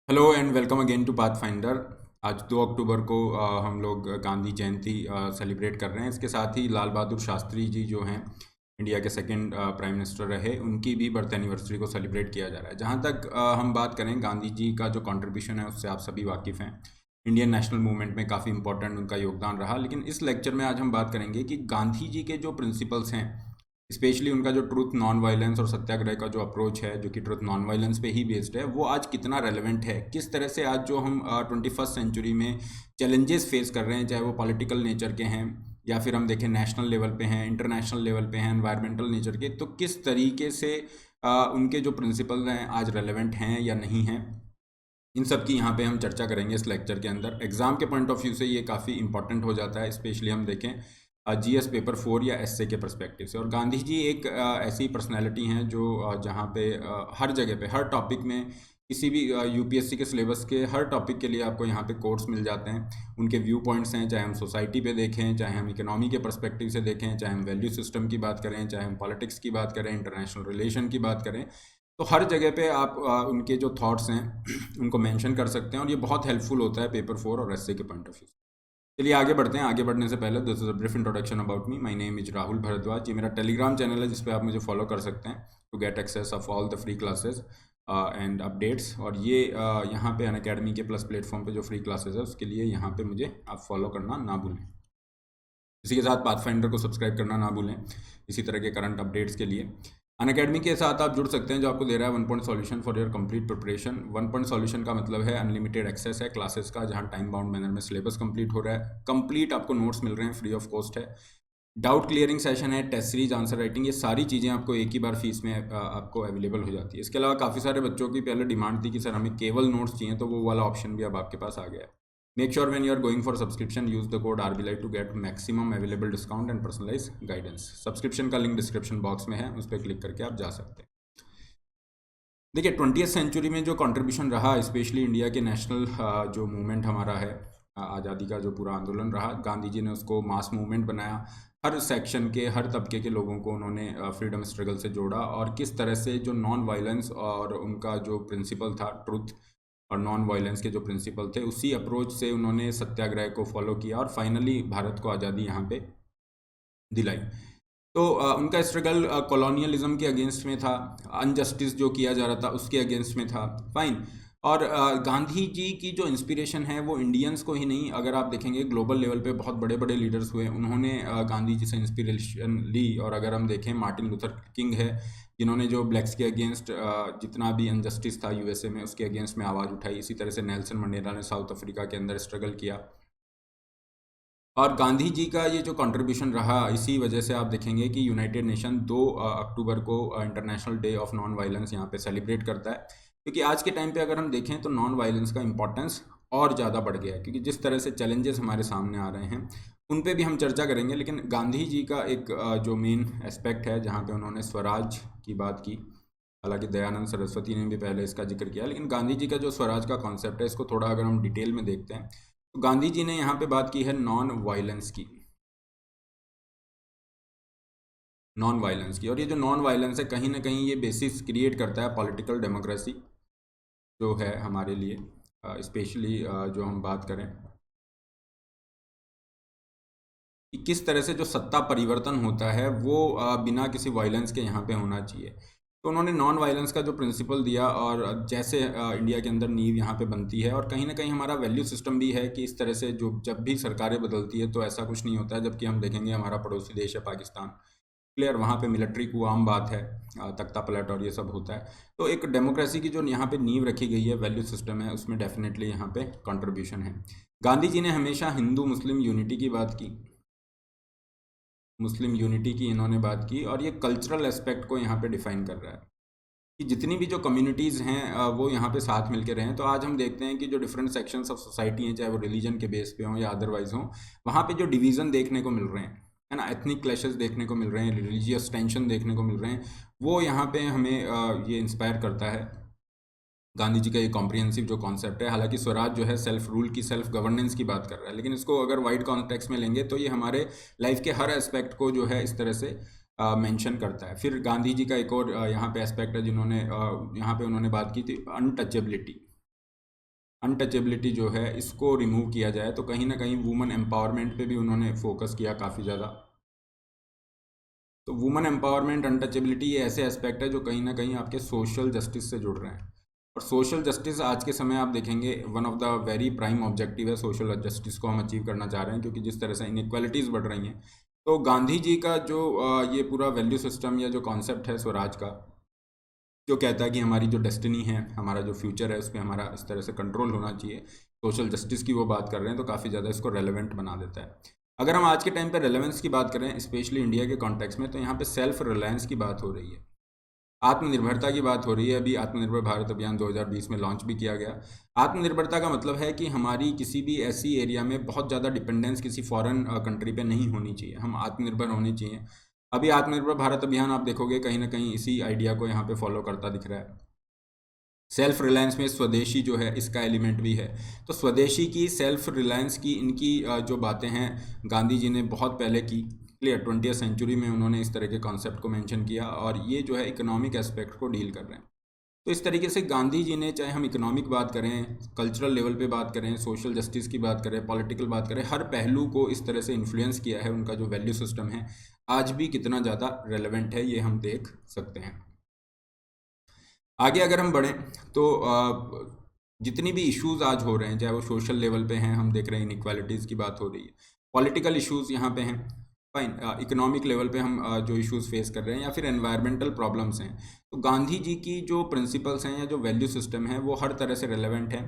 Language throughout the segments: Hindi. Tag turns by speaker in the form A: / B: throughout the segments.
A: Hello and welcome again to path finder. आज 2 अक्टूबर को हम लोग गांधी जयंती सेलिब्रेट कर रहे हैं। इसके साथ ही लाल बहादुर शास्त्री जी जो हैं इंडिया के सेकंड प्राइम मिनिस्टर रहे, उनकी भी बर्थ एनिवर्सरी को सेलिब्रेट किया जा रहा है। जहाँ तक हम बात करें गांधी जी का जो कंट्रीब्यूशन है उससे आप सभी वाकिफ़ हैं। इंडियन नेशनल मूवमेंट में काफ़ी इंपॉर्टेंट उनका योगदान रहा। लेकिन इस लेक्चर में आज हम बात करेंगे कि गांधी जी के जो प्रिंसिपल्स हैं, स्पेशली उनका जो ट्रुथ नॉन वायलेंस और सत्याग्रह का जो अप्रोच है, जो कि ट्रुथ नॉन वायलेंस पे ही बेस्ड है, वो आज कितना रेलेवेंट है। किस तरह से आज जो हम 21st सेंचुरी में चैलेंजेस फेस कर रहे हैं, चाहे वो पॉलिटिकल नेचर के हैं या फिर हम देखें नेशनल लेवल पे हैं, इंटरनेशनल लेवल पे हैं, एनवायरमेंटल नेचर के, तो किस तरीके से उनके जो प्रिंसिपल हैं आज रेलेवेंट हैं या नहीं हैं, इन सब की यहाँ पे हम चर्चा करेंगे इस लेक्चर के अंदर। एग्जाम के पॉइंट ऑफ व्यू से ये काफ़ी इंपॉर्टेंट हो जाता है, स्पेशली हम देखें जीएस पेपर 4 या एसए के पर्सपेक्टिव से। और गांधी जी एक ऐसी पर्सनैलिटी हैं जो जहाँ पे हर जगह पे हर टॉपिक में किसी भी यूपीएससी के सिलेबस के हर टॉपिक के लिए आपको यहाँ पे कोर्स मिल जाते हैं। उनके व्यू पॉइंट्स हैं, चाहे हम सोसाइटी पे देखें, चाहे हम इकोनॉमी के पर्सपेक्टिव से देखें, चाहे हम वैल्यू सिस्टम की बात करें, चाहे हम पॉलिटिक्स की बात करें, इंटरनेशनल रिलेशन की बात करें, तो हर जगह पे आप उनके जो थॉट्स हैं उनको मेंशन कर सकते हैं और ये बहुत हेल्पफुल होता है पेपर 4 और एसए के पॉइंट ऑफ व्यू। चलिए आगे बढ़ते हैं। आगे बढ़ने से पहले this is a brief introduction about me. My name is Rahul Bharadwaj. ये मेरा टेलीग्राम चैनल है जिस पे आप मुझे फॉलो कर सकते हैं to get access of all the free classes and updates. और ये यहाँ पे अनअकैडमी के प्लस प्लेटफॉर्म पे जो फ्री क्लासेस है उसके लिए यहाँ पे मुझे आप फॉलो करना ना भूलें। इसी के साथ पाथफाइंडर को सब्सक्राइब करना ना भूलें इसी तरह के करंट अपडेट्स के लिए। अनअकैडमी के साथ आप जुड़ सकते हैं जो आपको दे रहा है 1 point solution for your complete preparation. 1 point solution का मतलब है अनलिमिटेड एक्सेस है क्लासेस का, जहां टाइम बाउंड मैनर में सिलेबस कंप्लीट हो रहा है, कंप्लीट आपको नोट्स मिल रहे हैं, फ्री ऑफ कॉस्ट है, डाउट क्लियरिंग सेशन है, टेस्ट सीरीज, आंसर राइटिंग, ये सारी चीज़ें आपको एक ही बार फीस में आपको अवेलेबल हो जाती है। इसके अलावा काफ़ी सारे बच्चों की पहले डिमांड थी कि सर हमें केवल नोट्स चाहिए, तो वो वाला ऑप्शन भी अब आपके पास आ गया है। Make sure when you are going for subscription use the code RBLIVE to get maximum available discount and personalise guidance. Subscription का लिंक डिस्क्रिप्शन बॉक्स में है, उस पर क्लिक करके आप जा सकते हैं। देखिए 20th सेंचुरी में जो कंट्रीब्यूशन रहा, स्पेशली इंडिया के नेशनल जो मूवमेंट हमारा है, आज़ादी का जो पूरा आंदोलन रहा, गांधी जी ने उसको मास मूवमेंट बनाया। हर सेक्शन के हर तबके के लोगों को उन्होंने फ्रीडम स्ट्रगल से जोड़ा और किस तरह से जो नॉन वायलेंस और उनका जो प्रिंसिपल था ट्रुथ और नॉन वायलेंस के जो प्रिंसिपल थे, उसी अप्रोच से उन्होंने सत्याग्रह को फॉलो किया और फाइनली भारत को आज़ादी यहाँ पे दिलाई। तो उनका स्ट्रगल कॉलोनियलिज्म के अगेंस्ट में था, अनजस्टिस जो किया जा रहा था उसके अगेंस्ट में था, फाइन। और गांधी जी की जो इंस्पिरेशन है वो इंडियंस को ही नहीं, अगर आप देखेंगे ग्लोबल लेवल पे बहुत बड़े बड़े लीडर्स हुए, उन्होंने गांधी जी से इंस्पिरेशन ली। और अगर हम देखें मार्टिन लूथर किंग है, जिन्होंने जो ब्लैक्स के अगेंस्ट जितना भी अनजस्टिस था यूएसए में उसके अगेंस्ट में आवाज़ उठाई। इसी तरह से नेल्सन मंडेला ने साउथ अफ्रीका के अंदर स्ट्रगल किया। और गांधी जी का ये जो कंट्रीब्यूशन रहा, इसी वजह से आप देखेंगे कि यूनाइटेड नेशन 2 अक्टूबर को international day of non violence यहाँ पे सेलिब्रेट करता है। क्योंकि आज के टाइम पे अगर हम देखें तो नॉन वायलेंस का इंपॉर्टेंस और ज़्यादा बढ़ गया है, क्योंकि जिस तरह से चैलेंजेस हमारे सामने आ रहे हैं उन पे भी हम चर्चा करेंगे। लेकिन गांधी जी का एक जो मेन एस्पेक्ट है जहाँ पे उन्होंने स्वराज की बात की, हालांकि दयानंद सरस्वती ने भी पहले इसका जिक्र किया, लेकिन गांधी जी का जो स्वराज का कॉन्सेप्ट है इसको थोड़ा अगर हम डिटेल में देखते हैं तो गांधी जी ने यहाँ पे बात की है नॉन वायलेंस की, नॉन वायलेंस की। और ये जो नॉन वायलेंस है कहीं ना कहीं ये बेसिस क्रिएट करता है पॉलिटिकल डेमोक्रेसी जो है हमारे लिए, स्पेशली जो हम बात करें कि किस तरह से जो सत्ता परिवर्तन होता है वो बिना किसी वायलेंस के यहाँ पे होना चाहिए। तो उन्होंने नॉन वायलेंस का जो प्रिंसिपल दिया और जैसे इंडिया के अंदर नींव यहाँ पे बनती है, और कहीं ना कहीं हमारा वैल्यू सिस्टम भी है कि इस तरह से जो जब भी सरकारें बदलती है तो ऐसा कुछ नहीं होता है। जबकि हम देखेंगे हमारा पड़ोसी देश है पाकिस्तान, क्लियर, वहाँ पे मिलिट्री को आम बात है, तख्ता पलट और ये सब होता है। तो एक डेमोक्रेसी की जो यहाँ पे नींव रखी गई है, वैल्यू सिस्टम है, उसमें डेफिनेटली यहाँ पे कंट्रीब्यूशन है। गांधी जी ने हमेशा हिंदू मुस्लिम यूनिटी की बात की, मुस्लिम यूनिटी की इन्होंने बात की, और ये कल्चरल एस्पेक्ट को यहाँ पे डिफाइन कर रहा है कि जितनी भी जो कम्युनिटीज़ हैं वो यहाँ पे साथ मिलकर रहें। तो आज हम देखते हैं कि जो डिफरेंट सेक्शंस ऑफ सोसाइटी हैं, चाहे वो रिलीजन के बेस पे हों या अदरवाइज हों, वहाँ पे जो डिवीज़न देखने को मिल रहे हैं, है ना, एथनिक क्लैशेस देखने को मिल रहे हैं, रिलीजियस टेंशन देखने को मिल रहे हैं, वो यहाँ पे हमें ये इंस्पायर करता है। गांधी जी का ये कॉम्प्रिहेंसिव जो कॉन्सेप्ट है, हालांकि स्वराज जो है सेल्फ रूल की, सेल्फ गवर्नेंस की बात कर रहा है, लेकिन इसको अगर वाइड कॉन्टेक्स्ट में लेंगे तो ये हमारे लाइफ के हर एस्पेक्ट को जो है इस तरह से मेंशन करता है। फिर गांधी जी का एक और यहाँ पे एस्पेक्ट है जिन्होंने यहाँ पे उन्होंने बात की थी अनटचेबिलिटी, अनटचेबिलिटी जो है इसको रिमूव किया जाए। तो कहीं ना कहीं वुमेन एम्पावरमेंट पे भी उन्होंने फोकस किया काफ़ी ज़्यादा। तो वुमेन एम्पावरमेंट, अनटचेबिलिटी, ये ऐसे एस्पेक्ट है जो कहीं ना कहीं आपके सोशल जस्टिस से जुड़ रहे हैं। और सोशल जस्टिस आज के समय आप देखेंगे one of the very prime objective है, सोशल जस्टिस को हम अचीव करना चाह रहे हैं, क्योंकि जिस तरह से इनइक्वालिटीज़ बढ़ रही हैं। तो गांधी जी का जो ये पूरा वैल्यू सिस्टम या जो कॉन्सेप्ट है स्वराज का, जो कहता है कि हमारी जो डेस्टिनी है, हमारा जो फ्यूचर है, उस पर हमारा इस तरह से कंट्रोल होना चाहिए, सोशल जस्टिस की वो बात कर रहे हैं, तो काफ़ी ज़्यादा इसको रेलेवेंट बना देता है। अगर हम आज के टाइम पे रेलेवेंस की बात करें, स्पेशली इंडिया के कॉन्टेक्स्ट में, तो यहाँ पे सेल्फ रिलायंस की बात हो रही है, आत्मनिर्भरता की बात हो रही है। अभी आत्मनिर्भर भारत अभियान 2020 में लॉन्च भी किया गया। आत्मनिर्भरता का मतलब है कि हमारी किसी भी ऐसी एरिया में बहुत ज़्यादा डिपेंडेंस किसी फॉरेन कंट्री पे नहीं होनी चाहिए, हम आत्मनिर्भर होने चाहिए। अभी आत्मनिर्भर भारत अभियान आप देखोगे कहीं ना कहीं इसी आइडिया को यहाँ पे फॉलो करता दिख रहा है। सेल्फ रिलायंस में स्वदेशी जो है इसका एलिमेंट भी है। तो स्वदेशी की, सेल्फ रिलायंस की, इनकी जो बातें हैं गांधी जी ने बहुत पहले की। क्लियर, 20वीं सेंचुरी में उन्होंने इस तरह के कॉन्सेप्ट को मेंशन किया, और ये जो है इकोनॉमिक एस्पेक्ट को डील कर रहे हैं। तो इस तरीके से गांधी जी ने, चाहे हम इकोनॉमिक बात करें, कल्चरल लेवल पे बात करें, सोशल जस्टिस की बात करें, पॉलिटिकल बात करें, हर पहलू को इस तरह से इन्फ्लुएंस किया है। उनका जो वैल्यू सिस्टम है आज भी कितना ज़्यादा रेलेवेंट है ये हम देख सकते हैं। आगे अगर हम बढ़ें तो जितनी भी इश्यूज आज हो रहे हैं, चाहे वो सोशल लेवल पे हैं, हम देख रहे हैं इनइक्वालिटीज़ की बात हो रही है, पॉलिटिकल इश्यूज यहाँ पे हैं, फाइन, इकोनॉमिक लेवल पे हम जो इश्यूज फेस कर रहे हैं, या फिर एनवायरमेंटल प्रॉब्लम्स हैं, तो गांधी जी की जो प्रिंसिपल्स हैं या जो वैल्यू सिस्टम है वो हर तरह से रेलेवेंट है।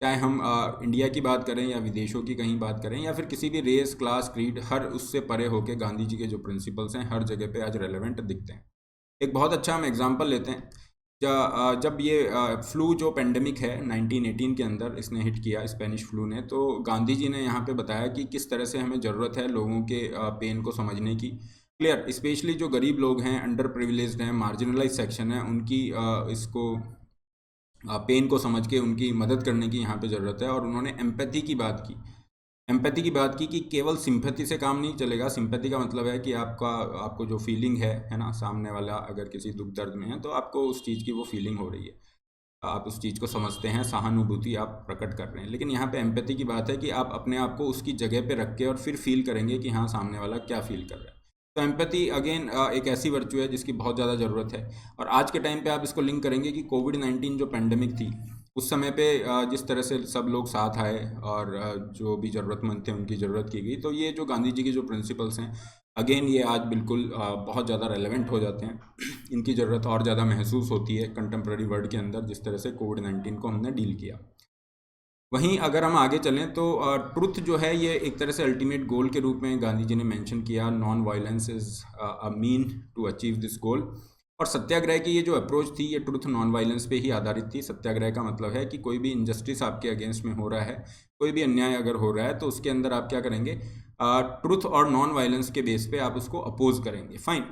A: चाहे हम इंडिया की बात करें या विदेशों की कहीं बात करें, या फिर किसी भी रेस, क्लास, क्रीड, हर उससे परे होकर गांधी जी के जो प्रिंसिपल्स हैं हर जगह पे आज रेलेवेंट दिखते हैं। एक बहुत अच्छा हम एग्जाम्पल लेते हैं। जब ये फ्लू जो पेंडेमिक है 1918 के अंदर इसने हिट किया, स्पेनिश फ्लू ने, तो गांधी जी ने यहाँ पे बताया कि किस तरह से हमें ज़रूरत है लोगों के पेन को समझने की। क्लियर, स्पेशली जो गरीब लोग हैं, अंडर प्रिविलेज्ड हैं, मार्जिनलाइज सेक्शन है, उनकी इसको पेन को समझ के उनकी मदद करने की यहाँ पे ज़रूरत है। और उन्होंने एम्पैथी की बात की। एम्पैथी की बात की कि केवल सिंपैथी से काम नहीं चलेगा। सिंपैथी का मतलब है कि आपको जो फीलिंग है ना, सामने वाला अगर किसी दुख दर्द में है तो आपको उस चीज़ की वो फीलिंग हो रही है, आप उस चीज़ को समझते हैं, सहानुभूति आप प्रकट कर रहे हैं। लेकिन यहाँ पे एम्पैथी की बात है कि आप अपने आप को उसकी जगह पे रख के और फिर फील करेंगे कि हाँ, सामने वाला क्या फील कर रहा है। तो एम्पैथी अगेन एक ऐसी वर्चू है जिसकी बहुत ज़्यादा ज़रूरत है। और आज के टाइम पे आप इसको लिंक करेंगे कि कोविड-19 जो पेंडेमिक थी, उस समय पे जिस तरह से सब लोग साथ आए और जो भी ज़रूरतमंद थे उनकी ज़रूरत की गई। तो ये जो गांधी जी के जो प्रिंसिपल्स हैं, अगेन ये आज बिल्कुल बहुत ज़्यादा रेलेवेंट हो जाते हैं। इनकी ज़रूरत और ज़्यादा महसूस होती है कंटेम्प्रेरी वर्ल्ड के अंदर, जिस तरह से कोविड-19 को हमने डील किया। वहीं अगर हम आगे चलें तो ट्रुथ जो है ये एक तरह से अल्टीमेट गोल के रूप में गांधी जी ने मेंशन किया। Non violence is a mean to achieve this goal. और सत्याग्रह की ये जो अप्रोच थी ये ट्रुथ नॉन वायलेंस पे ही आधारित थी। सत्याग्रह का मतलब है कि कोई भी इनजस्टिस आपके अगेंस्ट में हो रहा है, कोई भी अन्याय अगर हो रहा है, तो उसके अंदर आप क्या करेंगे, ट्रुथ और नॉन वायलेंस के बेस पे आप उसको अपोज करेंगे। फाइन।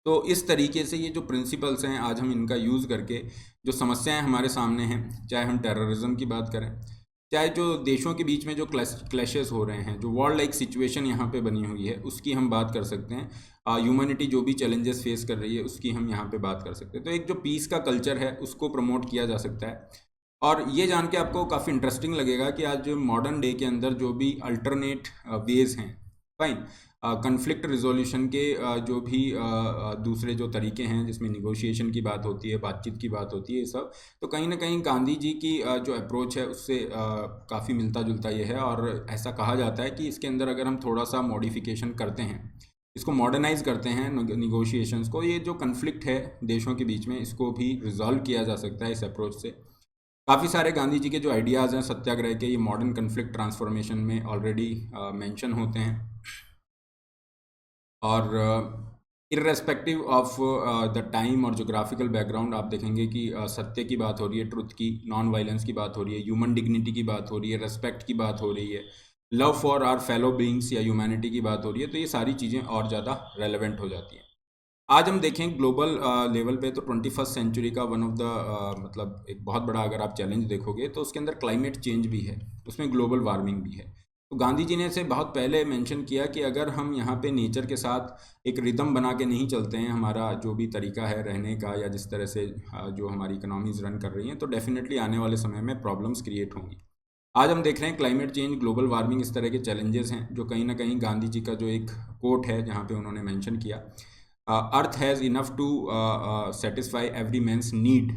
A: तो इस तरीके से ये जो प्रिंसिपल्स हैं आज हम इनका यूज़ करके जो समस्याएं हमारे सामने हैं, चाहे हम टेररिज्म की बात करें, चाहे जो देशों के बीच में जो क्लैशेस हो रहे हैं, जो वॉर लाइक सिचुएशन यहाँ पे बनी हुई है, उसकी हम बात कर सकते हैं। ह्यूमैनिटी जो भी चैलेंजेस फेस कर रही है उसकी हम यहाँ पे बात कर सकते हैं। तो एक जो पीस का कल्चर है उसको प्रमोट किया जा सकता है। और ये जान के आपको काफ़ी इंटरेस्टिंग लगेगा कि आज मॉडर्न डे के अंदर जो भी अल्टरनेट वेज हैं, फाइन, कन्फ्लिक्ट रिजोल्यूशन के जो भी दूसरे जो तरीके हैं जिसमें निगोशिएशन की बात होती है, बातचीत की बात होती है, ये सब, तो कहीं ना कहीं गांधी जी की जो अप्रोच है उससे काफ़ी मिलता जुलता ये है। और ऐसा कहा जाता है कि इसके अंदर अगर हम थोड़ा सा मॉडिफिकेशन करते हैं, इसको मॉडर्नाइज करते हैं निगोशिएशंस को, ये जो कन्फ्लिक्ट है देशों के बीच में, इसको भी रिजॉल्व किया जा सकता है इस अप्रोच से। काफ़ी सारे गांधी जी के जो आइडियाज़ हैं सत्याग्रह के, ये मॉडर्न कन्फ्लिक्ट ट्रांसफॉर्मेशन में ऑलरेडी मेंशन होते हैं। और इर्रेस्पेक्टिव ऑफ द टाइम और जोग्राफिकल बैकग्राउंड, आप देखेंगे कि सत्य की बात हो रही है, ट्रुथ की, नॉन वायलेंस की बात हो रही है, ह्यूमन डिग्निटी की बात हो रही है, रेस्पेक्ट की बात हो रही है, love for our fellow beings या ह्यूमैनिटी की बात हो रही है। तो ये सारी चीज़ें और ज़्यादा रेलेवेंट हो जाती हैं। आज हम देखें ग्लोबल लेवल पे तो 21st सेंचुरी का वन ऑफ द मतलब एक बहुत बड़ा अगर आप चैलेंज देखोगे तो उसके अंदर क्लाइमेट चेंज भी है, उसमें ग्लोबल वार्मिंग भी है। तो गांधी जी ने इसे बहुत पहले मेंशन किया कि अगर हम यहाँ पे नेचर के साथ एक रिदम बना के नहीं चलते हैं, हमारा जो भी तरीका है रहने का या जिस तरह से जो हमारी इकोनॉमीज रन कर रही हैं, तो डेफिनेटली आने वाले समय में प्रॉब्लम्स क्रिएट होंगी। आज हम देख रहे हैं क्लाइमेट चेंज, ग्लोबल वार्मिंग, इस तरह के चैलेंजेस हैं जो कहीं ना कहीं गांधी जी का जो एक कोट है जहाँ पे उन्होंने मेंशन किया, earth has enough to satisfy every man's need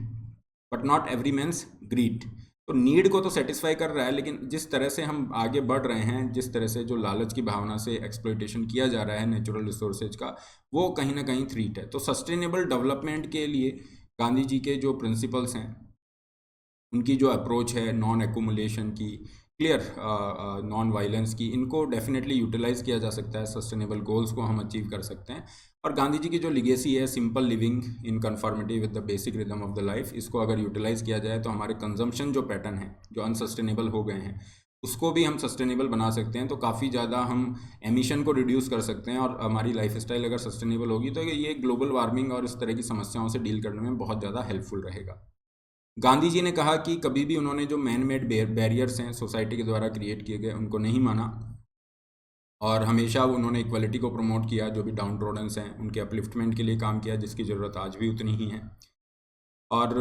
A: but not every man's greed. तो नीड को तो सेटिस्फाई कर रहा है, लेकिन जिस तरह से हम आगे बढ़ रहे हैं, जिस तरह से जो लालच की भावना से एक्सप्लॉइटेशन किया जा रहा है नेचुरल रिसोर्सेज का, वो कहीं ना कहीं थ्रीट है। तो सस्टेनेबल डेवलपमेंट के लिए गांधी जी के जो प्रिंसिपल्स हैं, उनकी जो अप्रोच है नॉन एक्यूमुलेशन की, क्लियर नॉन वायलेंस की, इनको डेफिनेटली यूटिलाइज किया जा सकता है, सस्टेनेबल गोल्स को हम अचीव कर सकते हैं। और गांधी जी की जो लिगेसी है, simple living in conformity with the basic rhythm of the life, इसको अगर यूटिलाइज किया जाए तो हमारे कंजम्पशन जो पैटर्न है जो अनसस्टेनेबल हो गए हैं, उसको भी हम सस्टेनेबल बना सकते हैं। तो काफ़ी ज़्यादा हम एमिशन को रिड्यूस कर सकते हैं, और हमारी लाइफ स्टाइल अगर सस्टेनेबल होगी तो ये ग्लोबल वार्मिंग और इस तरह की समस्याओं से डील करने में बहुत ज़्यादा हेल्पफुल रहेगा। गांधी जी ने कहा कि कभी भी उन्होंने जो मैन मेड बैरियर्स हैं सोसाइटी के द्वारा क्रिएट किए गए, उनको नहीं माना, और हमेशा उन्होंने इक्वलिटी को प्रमोट किया। जो भी डाउन ट्रोडन्स हैं उनके अपलिफ्टमेंट के लिए काम किया, जिसकी ज़रूरत आज भी उतनी ही है। और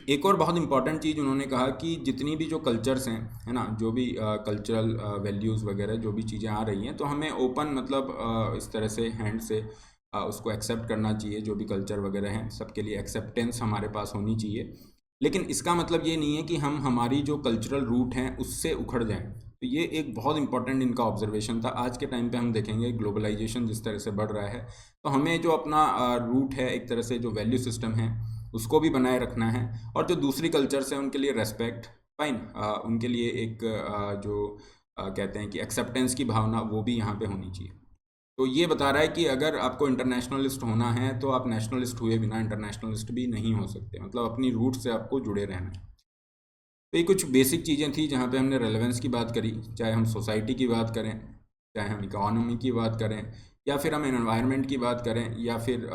A: एक और बहुत इंपॉर्टेंट चीज़ उन्होंने कहा कि जितनी भी जो कल्चर्स हैं, है ना, जो भी कल्चरल वैल्यूज़ वगैरह जो भी चीज़ें आ रही हैं, तो हमें ओपन मतलब इस तरह से हैंड से उसको एक्सेप्ट करना चाहिए। जो भी कल्चर वगैरह हैं सबके लिए एक्सेप्टेंस हमारे पास होनी चाहिए, लेकिन इसका मतलब ये नहीं है कि हम हमारी जो कल्चरल रूट हैं उससे उखड़ जाएं। तो ये एक बहुत इंपॉर्टेंट इनका ऑब्जर्वेशन था। आज के टाइम पे हम देखेंगे ग्लोबलाइजेशन जिस तरह से बढ़ रहा है, तो हमें जो अपना रूट है, एक तरह से जो वैल्यू सिस्टम है, उसको भी बनाए रखना है। और जो दूसरी कल्चर्स हैं उनके लिए रेस्पेक्ट, फाइन, उनके लिए एक जो कहते हैं कि एक्सेप्टेंस की भावना, वो भी यहाँ पे होनी चाहिए। तो ये बता रहा है कि अगर आपको इंटरनेशनलिस्ट होना है तो आप नेशनलिस्ट हुए बिना इंटरनेशनलिस्ट भी नहीं हो सकते, मतलब अपनी रूट से आपको जुड़े रहना है। तो ये कुछ बेसिक चीज़ें थी जहाँ पे हमने रेलेवेंस की बात करी, चाहे हम सोसाइटी की बात करें, चाहे हम इकोनॉमी की बात करें, या फिर हम एनवायरनमेंट की बात करें, या फिर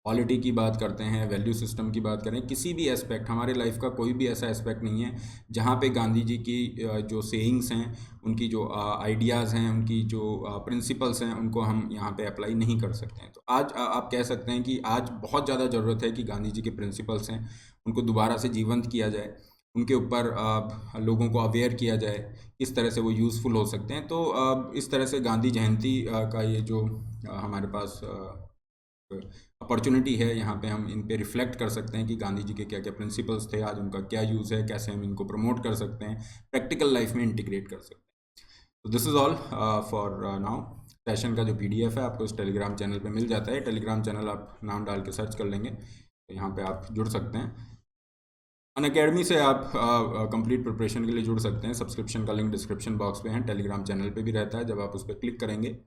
A: पॉलिटी की बात करते हैं, वैल्यू सिस्टम की बात करें। किसी भी एस्पेक्ट, हमारे लाइफ का कोई भी ऐसा एस्पेक्ट नहीं है जहाँ पे गांधी जी की जो सेइंग्स हैं, उनकी जो आइडियाज़ हैं, उनकी जो प्रिंसिपल्स हैं, उनको हम यहाँ पे अप्लाई नहीं कर सकते हैं। तो आज आप कह सकते हैं कि आज बहुत ज़्यादा ज़रूरत है कि गांधी जी के प्रिंसिपल्स हैं उनको दोबारा से जीवंत किया जाए, उनके ऊपर लोगों को अवेयर किया जाए, किस तरह से वो यूज़फुल हो सकते हैं। तो इस तरह से गांधी जयंती का ये जो हमारे पास अपॉर्चुनिटी है, यहाँ पे हम इन पे रिफ्लेक्ट कर सकते हैं कि गांधी जी के क्या क्या प्रिंसिपल्स थे, आज उनका क्या यूज़ है, कैसे हम इनको प्रमोट कर सकते हैं, प्रैक्टिकल लाइफ में इंटीग्रेट कर सकते हैं। तो this is all for now. Session का जो PDF है आपको इस टेलीग्राम चैनल पे मिल जाता है। टेलीग्राम चैनल आप नाम डाल के सर्च कर लेंगे तो यहाँ पे आप जुड़ सकते हैं। अनअकैडमी से आप कंप्लीट प्रिपरेशन के लिए जुड़ सकते हैं। सब्सक्रिप्शन का लिंक डिस्क्रिप्शन बॉक्स पे है, टेलीग्राम चैनल पे भी रहता है। जब आप उस पर क्लिक करेंगे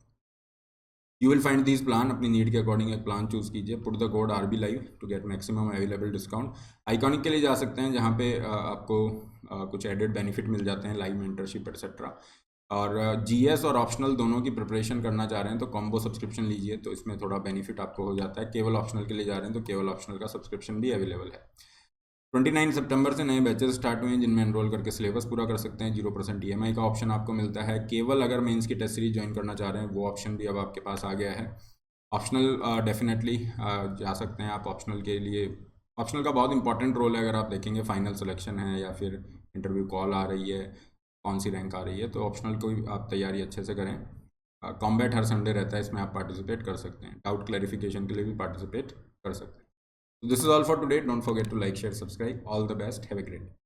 A: you will find this plan. अपनी नीड के अकॉर्डिंग एक प्लान चूज़ कीजिए, put the code RB Live to get maximum available discount. Iconic के लिए जा सकते हैं जहाँ पे आपको कुछ एडेड बेनिफिट मिल जाते हैं, लाइव मेंटरशिप एक्सेट्रा। और GS और ऑप्शनल दोनों की प्रिपरेशन करना चाह रहे हैं तो कॉम्बो सब्सक्रिप्शन लीजिए, तो इसमें थोड़ा बेनिफिट आपको हो जाता है। केवल ऑप्शनल के लिए जा रहे हैं तो केवल ऑप्शनल का सब्सक्रिप्शन भी अवेलेबल है। 29 सितंबर से नए बैचेस स्टार्ट हुए हैं जिनमें एनरोल करके सिलेबस पूरा कर सकते हैं। 0% EMI का ऑप्शन आपको मिलता है। केवल अगर मेंस की टेस्ट सीरीज ज्वाइन करना चाह रहे हैं वो ऑप्शन भी अब आपके पास आ गया है। ऑप्शनल डेफिनेटली जा सकते हैं आप ऑप्शनल के लिए। ऑप्शनल का बहुत इंपॉर्टेंट रोल है, अगर आप देखेंगे फाइनल सिलेक्शन है या फिर इंटरव्यू कॉल आ रही है, कौन सी रैंक आ रही है, तो ऑप्शनल को आप तैयारी अच्छे से करें। कॉम्बैट हर संडे रहता है, इसमें आप पार्टिसिपेट कर सकते हैं। डाउट क्लैरिफिकेशन के लिए भी पार्टिसिपेट कर सकते हैं। This is all for today. Don't forget to like, share, subscribe. All the best. Have a great day.